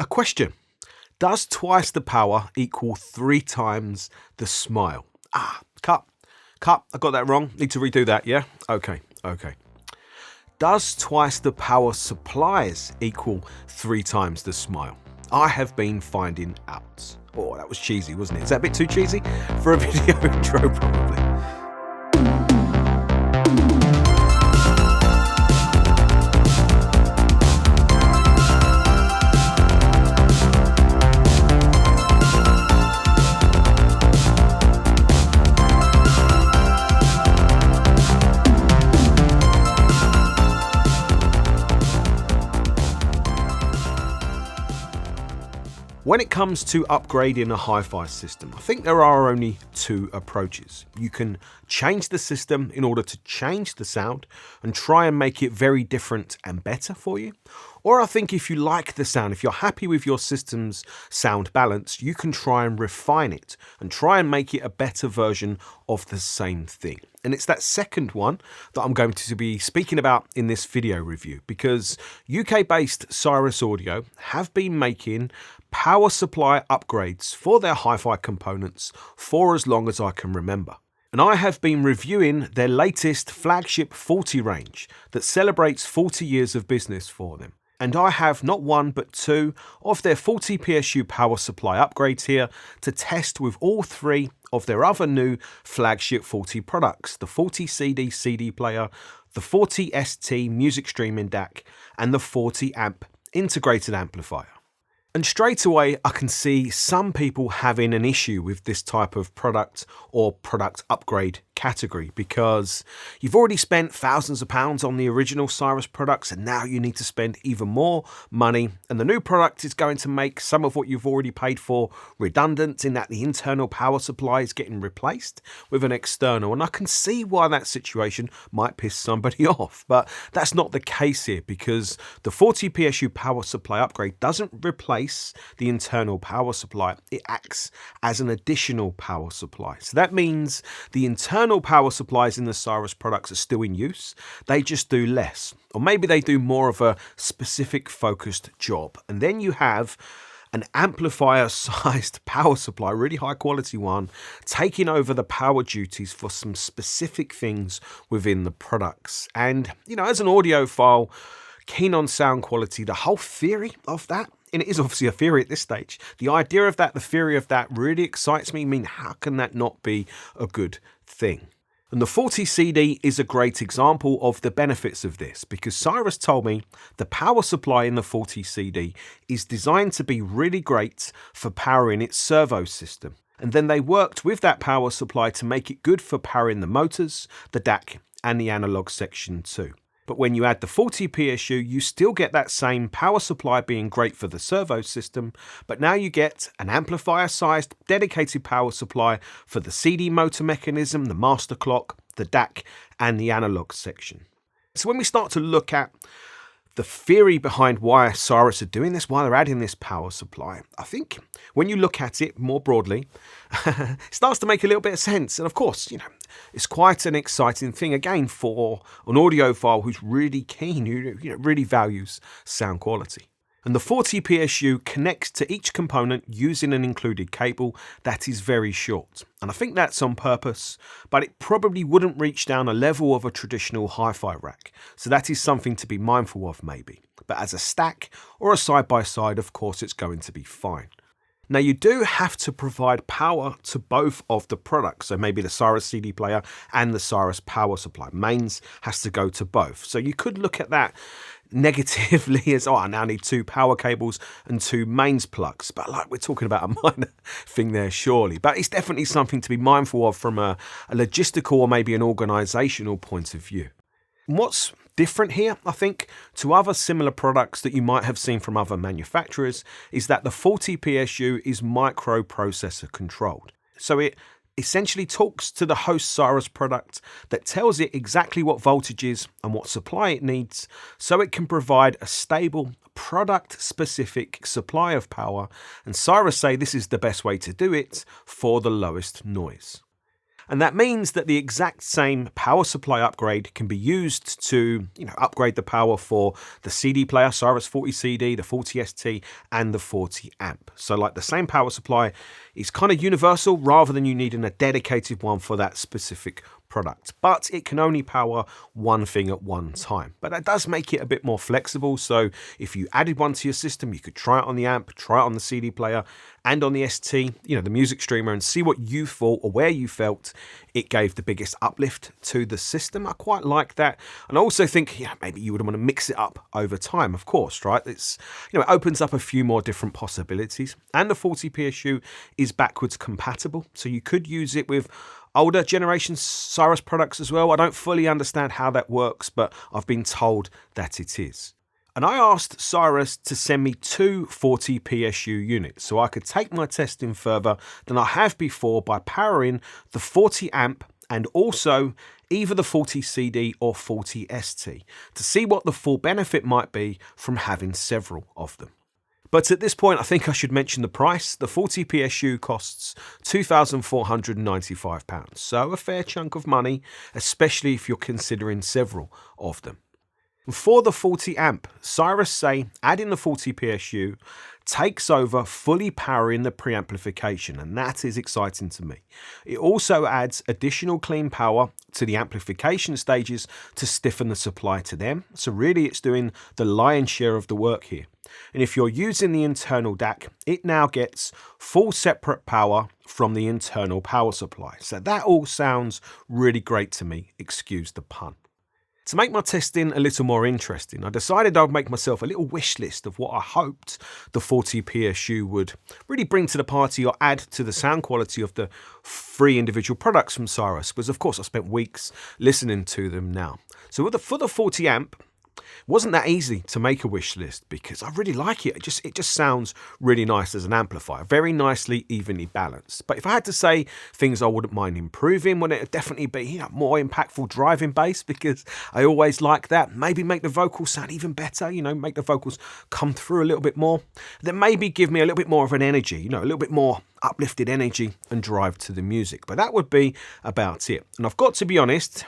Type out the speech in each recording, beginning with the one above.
A question. Does twice the power equal 3 times the smile? Cut. I got that wrong. Need to redo that, yeah? Okay. Does twice the power supplies equal 3 times the smile? I have been finding out. Oh, that was cheesy, wasn't it? Is that a bit too cheesy for a video intro, probably? When it comes to upgrading a hi-fi system, I think there are only two approaches. You can change the system in order to change the sound and try and make it very different and better for you. Or I think if you like the sound, if you're happy with your system's sound balance, you can try and refine it and try and make it a better version of the same thing. And it's that second one that I'm going to be speaking about in this video review, because UK-based Cyrus Audio have been making power supply upgrades for their hi-fi components for as long as I can remember. And I have been reviewing their latest Flagship 40 range that celebrates 40 years of business for them. And I have not one but two of their 40 PSU power supply upgrades here to test with all three of their other new Flagship 40 products, the 40 CD player, the 40 ST music streaming DAC, and the 40 amp integrated amplifier. And straight away, I can see some people having an issue with this type of product or product upgrade category, because you've already spent thousands of pounds on the original Cyrus products and now you need to spend even more money, and the new product is going to make some of what you've already paid for redundant, in that the internal power supply is getting replaced with an external. And I can see why that situation might piss somebody off, but that's not the case here, because the 40 PSU power supply upgrade doesn't replace the internal power supply. It acts as an additional power supply. So that means the internal power supplies in the Cyrus products are still in use. They just do less, or maybe they do more of a specific focused job. And then you have an amplifier sized power supply, really high quality one, taking over the power duties for some specific things within the products. And, you know, as an audiophile keen on sound quality, the whole theory of that, and it is obviously a theory at this stage, the idea of that, the theory of that really excites me. I mean, how can that not be a good thing? And the 40 CD is a great example of the benefits of this, because Cyrus told me the power supply in the 40 CD is designed to be really great for powering its servo system. And then they worked with that power supply to make it good for powering the motors, the DAC, and the analog section too. But when you add the 40 PSU, you still get that same power supply being great for the servo system, but now you get an amplifier-sized dedicated power supply for the CD motor mechanism, the master clock, the DAC, and the analog section. So when we start to look at the theory behind why Cyrus are doing this, why they're adding this power supply, I think when you look at it more broadly, it starts to make a little bit of sense. And of course, you know, it's quite an exciting thing, again, for an audiophile who's really keen, who really values sound quality. And the 40 PSU connects to each component using an included cable that is very short. And I think that's on purpose, but it probably wouldn't reach down a level of a traditional hi-fi rack. So that is something to be mindful of maybe. But as a stack or a side-by-side, of course, it's going to be fine. Now, you do have to provide power to both of the products. So maybe the Cyrus CD player and the Cyrus power supply. Mains has to go to both. So you could look at that negatively as, oh, I now need 2 power cables and 2 mains plugs. But like, we're talking about a minor thing there, surely. But it's definitely something to be mindful of from a logistical or maybe an organizational point of view. And what's different here, I think, to other similar products that you might have seen from other manufacturers, is that the 40 PSU is microprocessor controlled. So it essentially talks to the host Cyrus product that tells it exactly what voltages and what supply it needs, so it can provide a stable product-specific supply of power, and Cyrus say this is the best way to do it for the lowest noise. And that means that the exact same power supply upgrade can be used to, upgrade the power for the CD player, Cyrus 40 CD, the 40 ST, and the 40 amp. So like the same power supply is kind of universal rather than you needing a dedicated one for that specific product. But it can only power one thing at one time. But that does make it a bit more flexible. So if you added one to your system, you could try it on the amp, try it on the CD player, and on the ST, the music streamer, and see what you thought or where you felt it gave the biggest uplift to the system. I quite like that. And I also think, maybe you would want to mix it up over time, of course, right? It's, it opens up a few more different possibilities. And the 40 PSU is backwards compatible. So you could use it with older generation Cyrus products as well. I don't fully understand how that works, but I've been told that it is. And I asked Cyrus to send me 2 40 PSU units so I could take my testing further than I have before by powering the 40 amp and also either the 40 CD or 40 ST to see what the full benefit might be from having several of them. But at this point, I think I should mention the price. The 40 PSU costs £2,495, so a fair chunk of money, especially if you're considering several of them. For the 40 amp, Cyrus say adding the 40 PSU takes over fully powering the preamplification, and that is exciting to me. It also adds additional clean power to the amplification stages to stiffen the supply to them. So really it's doing the lion's share of the work here. And if you're using the internal DAC, it now gets full separate power from the internal power supply. So that all sounds really great to me, excuse the pun. To make my testing a little more interesting, I decided I'd make myself a little wish list of what I hoped the 40 PSU would really bring to the party or add to the sound quality of the 3 individual products from Cyrus, because of course I spent weeks listening to them now. So for the 40 amp, it wasn't that easy to make a wish list because I really like it. It just sounds really nice as an amplifier, very nicely evenly balanced. But if I had to say things I wouldn't mind improving, would it definitely be more impactful driving bass, because I always like that. Maybe make the vocals sound even better, make the vocals come through a little bit more. Then maybe give me a little bit more of an energy, a little bit more uplifted energy and drive to the music. But that would be about it. And I've got to be honest,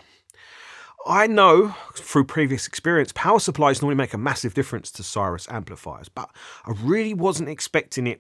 I know through previous experience, power supplies normally make a massive difference to Cyrus amplifiers, but I really wasn't expecting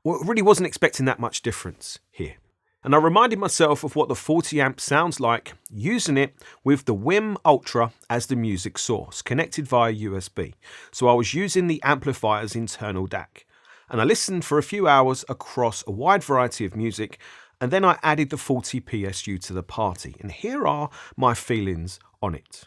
that much difference here. And I reminded myself of what the 40 amp sounds like using it with the WIM Ultra as the music source, connected via USB. So I was using the amplifier's internal DAC. And I listened for a few hours across a wide variety of music, and then I added the 40 PSU to the party. And here are my feelings on it.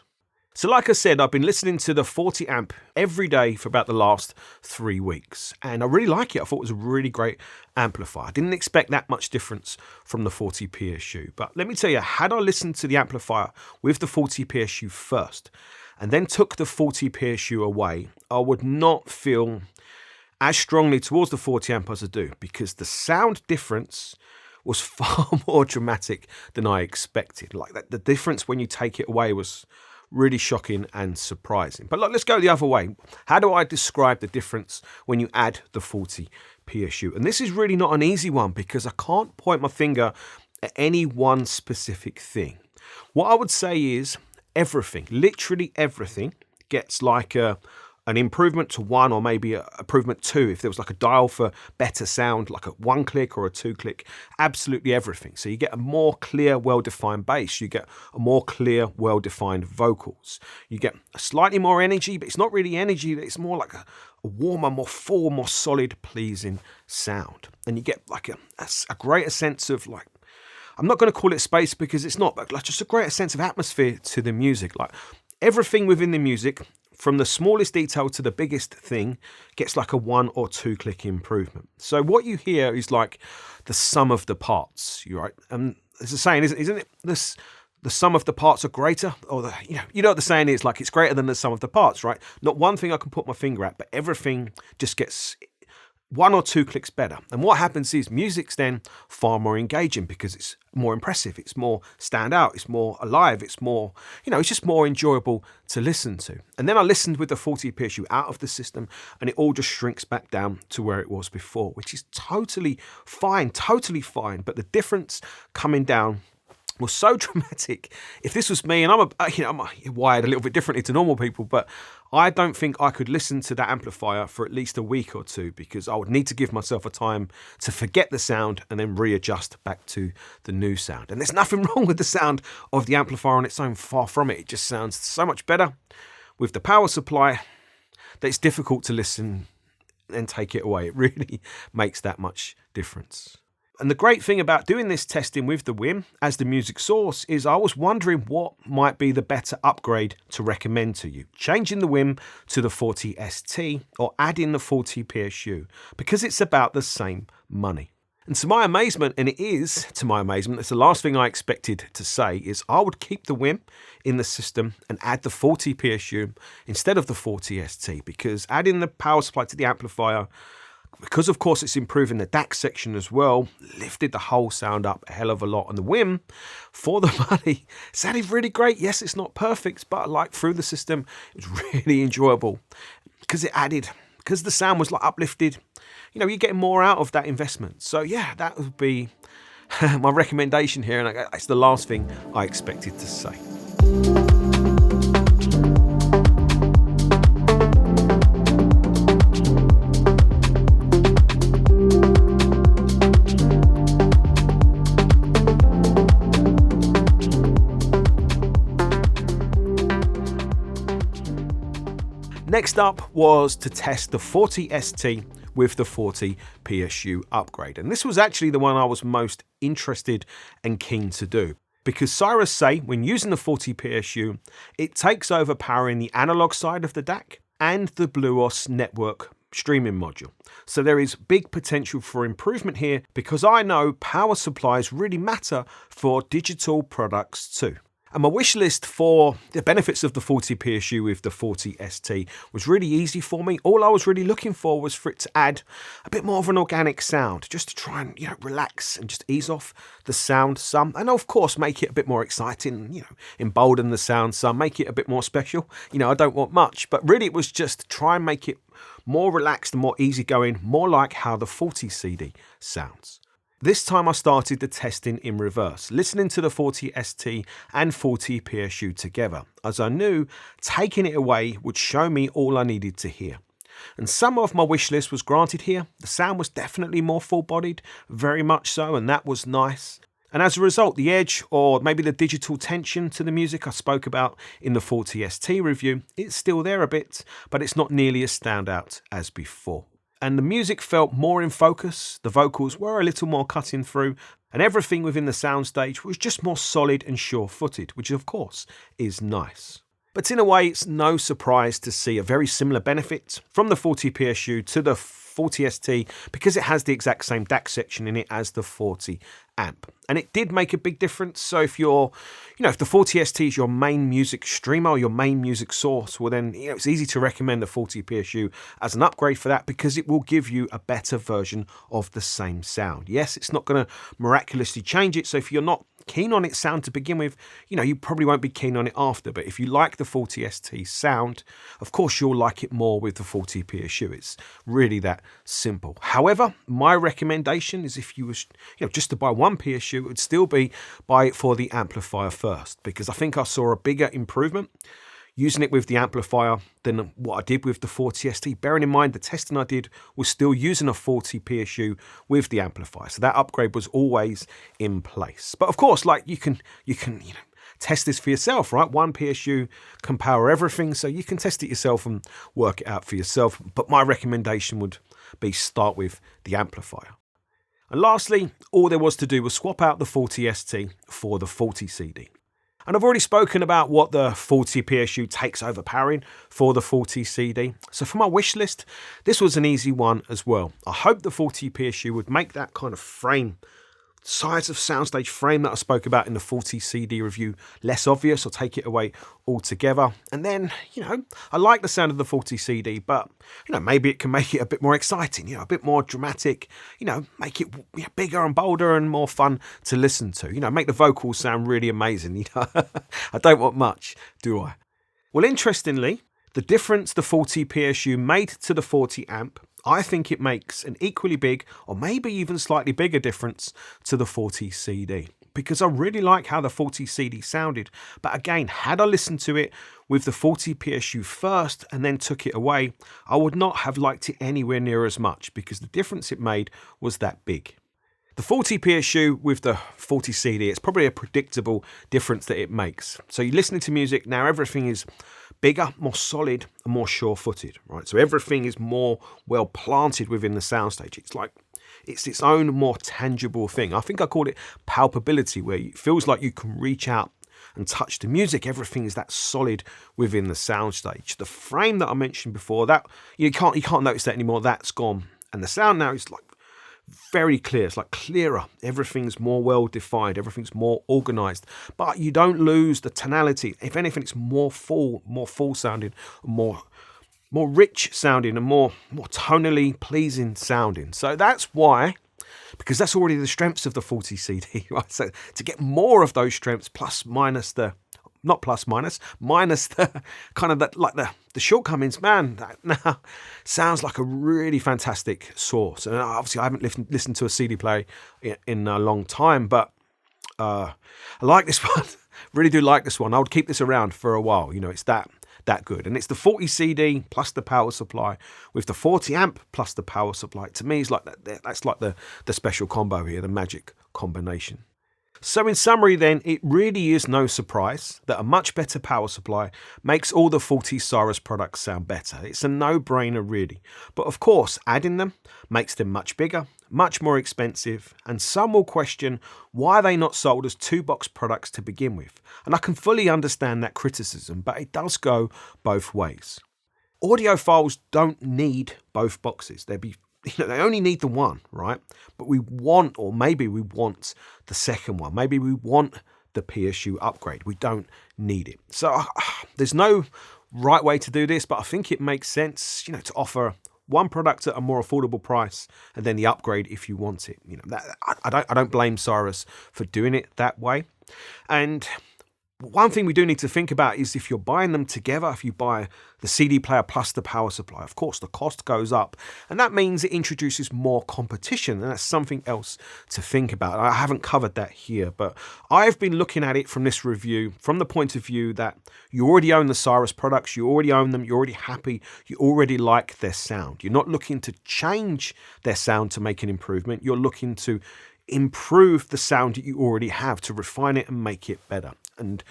So like I said, I've been listening to the 40 amp every day for about the last 3 weeks, and I really like it. I thought it was a really great amplifier. I didn't expect that much difference from the 40 PSU, but let me tell you, had I listened to the amplifier with the 40 PSU first and then took the 40 PSU away, I would not feel as strongly towards the 40 amp as I do, because the sound difference was far more dramatic than I expected. Like that, the difference when you take it away was really shocking and surprising. But look, let's go the other way. How do I describe the difference when you add the 40 PSU? And this is really not an easy one because I can't point my finger at any one specific thing. What I would say is everything, literally everything, gets like an improvement to 1 or maybe an improvement 2. If there was like a dial for better sound, like a 1 click or a 2 click, absolutely everything. So you get a more clear, well-defined bass. You get a more clear, well-defined vocals. You get slightly more energy, but it's not really energy. It's more like a warmer, more full, more solid, pleasing sound. And you get like a greater sense of like, I'm not going to call it space because it's not, but like just a greater sense of atmosphere to the music. Like everything within the music, from the smallest detail to the biggest thing, gets like a 1 or 2 click improvement. So what you hear is like the sum of the parts, right? And there's a saying, isn't it? The sum of the parts are greater, or you know what the saying is, like it's greater than the sum of the parts, right? Not one thing I can put my finger at, but everything just gets 1 or 2 clicks better. And what happens is music's then far more engaging because it's more impressive, it's more stand out, it's more alive, it's more, it's just more enjoyable to listen to. And then I listened with the 40 PSU out of the system and it all just shrinks back down to where it was before, which is totally fine. But the difference coming down was so dramatic. If this was me, and I'm wired a little bit differently to normal people, but I don't think I could listen to that amplifier for at least a week or two, because I would need to give myself a time to forget the sound and then readjust back to the new sound. And there's nothing wrong with the sound of the amplifier on its own, far from it. It just sounds so much better with the power supply that it's difficult to listen and take it away. It really makes that much difference. And the great thing about doing this testing with the WiiM as the music source is I was wondering what might be the better upgrade to recommend to you. Changing the WiiM to the 40ST or adding the 40 PSU, because it's about the same money. And to my amazement, and it is to my amazement, it's the last thing I expected to say, is I would keep the WiiM in the system and add the 40 PSU instead of the 40ST, because adding the power supply to the amplifier, because of course it's improving the DAC section as well, lifted the whole sound up a hell of a lot. And the WiiM, for the money, sounded really great. Yes, it's not perfect, but like through the system, it was really enjoyable because it added, because the sound was like uplifted. You know, you're getting more out of that investment. So yeah, that would be my recommendation here. And it's the last thing I expected to say. Next up was to test the 40ST with the 40 PSU upgrade. And this was actually the one I was most interested and keen to do, because Cyrus say when using the 40 PSU, it takes over powering the analog side of the DAC and the BlueOS network streaming module. So there is big potential for improvement here, because I know power supplies really matter for digital products too. And my wish list for the benefits of the 40 PSU with the 40 ST was really easy for me. All I was really looking for was for it to add a bit more of an organic sound, just to try and, relax and just ease off the sound some. And of course, make it a bit more exciting, embolden the sound some, make it a bit more special. I don't want much, but really it was just to try and make it more relaxed and more easygoing, more like how the 40 CD sounds. This time I started the testing in reverse, listening to the 40 ST and 40 PSU together, as I knew taking it away would show me all I needed to hear. And some of my wish list was granted here. The sound was definitely more full-bodied, very much so, and that was nice. And as a result, the edge, or maybe the digital tension to the music I spoke about in the 40 ST review, it's still there a bit, but it's not nearly as standout as before. And the music felt more in focus, the vocals were a little more cutting through, and everything within the soundstage was just more solid and sure-footed, which of course is nice. But in a way, it's no surprise to see a very similar benefit from the 40 PSU to the 40 ST, because it has the exact same DAC section in it as the 40 amp. And it did make a big difference. So if if the 40 ST is your main music streamer or your main music source, well then, it's easy to recommend the 40 PSU as an upgrade for that, because it will give you a better version of the same sound. Yes, it's not going to miraculously change it. So if you're not keen on its sound to begin with, you probably won't be keen on it after. But if you like the 40 ST sound, of course you'll like it more with the 40 PSU. It's really that simple. However, my recommendation is if you was just to buy one PSU, it would still be buy it for the amplifier first, because I think I saw a bigger improvement using it with the amplifier than what I did with the 40 ST. Bearing in mind the testing I did was still using a 40 PSU with the amplifier, so that upgrade was always in place. But of course, you can test this for yourself, right? One PSU can power everything, so you can test it yourself and work it out for yourself. But my recommendation would be start with the amplifier. And lastly, all there was to do was swap out the 40 ST for the 40 CD. And I've already spoken about what the 40 PSU takes over powering for the 40 CD. So for my wish list, this was an easy one as well. I hope the 40 PSU would make that kind of frame, size of soundstage frame that I spoke about in the 40 CD review less obvious, or take it away altogether. And then, I like the sound of the 40 CD, but, maybe it can make it a bit more exciting, a bit more dramatic, make it bigger and bolder and more fun to listen to, make the vocals sound really amazing. I don't want much, do I? Well, interestingly, the difference the 40 PSU made to the 40 amp, I think it makes an equally big, or maybe even slightly bigger difference to the 40 CD. because I really like how the 40 CD sounded. But again, had I listened to it with the 40 PSU first and then took it away, I would not have liked it anywhere near as much because the difference it made was that big. The 40 PSU with the 40 CD, it's probably a predictable difference that it makes. So you're listening to music, now everything is bigger, more solid, and more sure-footed, right? So everything is more well planted within the soundstage. It's like it's its own more tangible thing. I think I called it palpability, where it feels like you can reach out and touch the music. Everything is that solid within the soundstage. The frame that I mentioned before, that you can't notice that anymore. That's gone, and the sound now is like very clear. It's like clearer. Everything's more well defined. Everything's more organized. But you don't lose the tonality. If anything, it's more full sounding, more rich sounding, and more tonally pleasing sounding. So that's why, because that's already the strengths of the 40 CD, right? So to get more of those strengths, minus the kind of that, like the shortcomings, man, that now sounds like a really fantastic source. And obviously I haven't listened to a CD player in a long time, but I like this one. Really do like this one. I would keep this around for a while. You know, it's that good. And it's the 40 CD plus the power supply with the 40 amp plus the power supply. To me, it's like that's like the special combo here, the magic combination. So in summary then, it really is no surprise that a much better power supply makes all the 40 Cyrus products sound better. It's a no-brainer really. But of course, adding them makes them much bigger, much more expensive, and some will question why they not sold as two-box products to begin with. And I can fully understand that criticism, but it does go both ways. Audiophiles don't need both boxes. They only need the one, right? But we want, or maybe we want the second one. Maybe we want the PSU upgrade. We don't need it. So there's no right way to do this, but I think it makes sense, to offer one product at a more affordable price and then the upgrade if you want it. I don't blame Cyrus for doing it that way. And one thing we do need to think about is if you're buying them together, if you buy the CD player plus the power supply, of course, the cost goes up. And that means it introduces more competition. And that's something else to think about. I haven't covered that here, but I've been looking at it from this review, from the point of view that you already own the Cyrus products, you already own them, you're already happy, you already like their sound. You're not looking to change their sound to make an improvement. You're looking to improve the sound that you already have, to refine it and make it better. And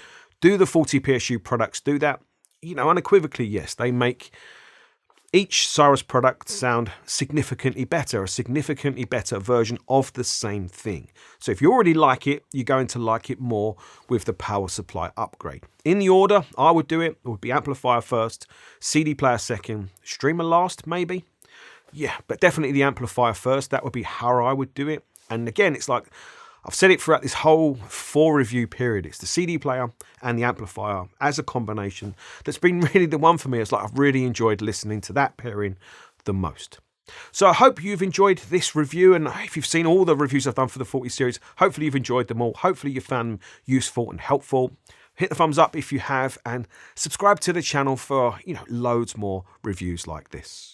do the 40 PSU products do that? Unequivocally, yes. They make each Cyrus product sound significantly better, a significantly better version of the same thing. So if you already like it, you're going to like it more with the power supply upgrade. In the order I would do it would be amplifier first, CD player second, streamer last, maybe. Yeah, but definitely the amplifier first. That would be how I would do it. And again, it's like I've said it throughout this whole 4 review period. It's the CD player and the amplifier as a combination that's been really the one for me. It's like I've really enjoyed listening to that pairing the most. So I hope you've enjoyed this review, and if you've seen all the reviews I've done for the 40 series, hopefully you've enjoyed them all. Hopefully you found them useful and helpful. Hit the thumbs up if you have, and subscribe to the channel for loads more reviews like this.